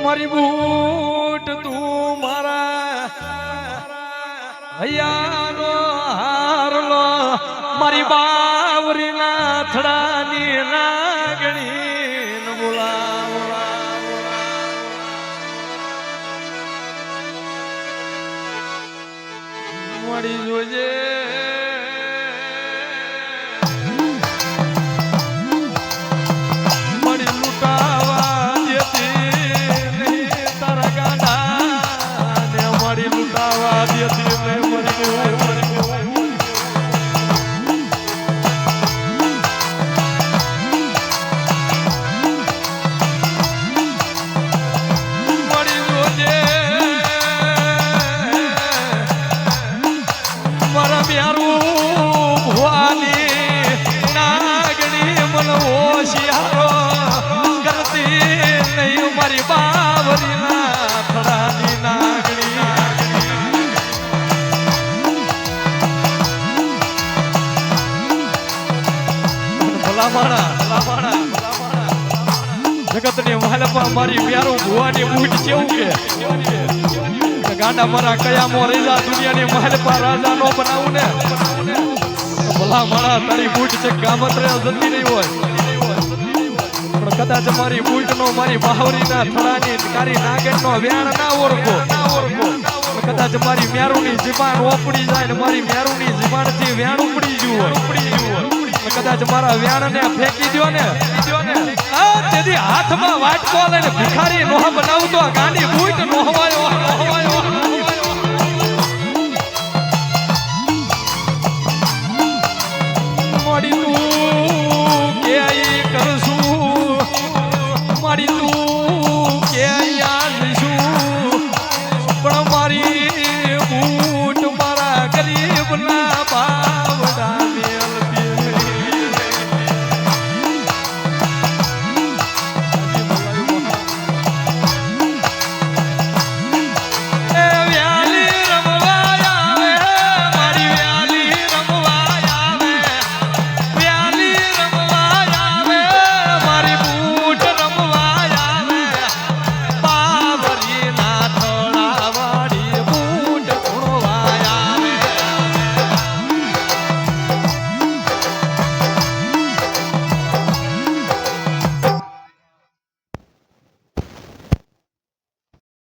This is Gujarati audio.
મારી બૂટ તું મારા હૈયાનો હારલો મારી બાવરીના થડાની નાગણી બોલાવ મળી જોજે જગતની માલપા મારી પ્યારો ભુવાની બૂટ કેવું કે ગાંડા મારા કયામો રેજા દુનિયાની માલપા રાજા નો બનાવું ને ભલા મારા તારી બૂટ છે ગામત્રે જતી નહીં હોય પણ કદાચ મારી બૂટ નો મારી બાવરીના થડાની કારી નાગણ નો વ્યાણ ના ઓળખો કદાચ મારી મ્યારુની જીબાન ઓપડી જાય ને મારી મ્યારુની જીબાન થી વ્યાણ ઉપડી ગયું કદાચ મારા વ્યાણ ને ફેંકી દો ને તેથી હાથમાં વાટકો લઈને ભિખારી નોહ બનાવતો ગાંડી બૂટ નોહવાયો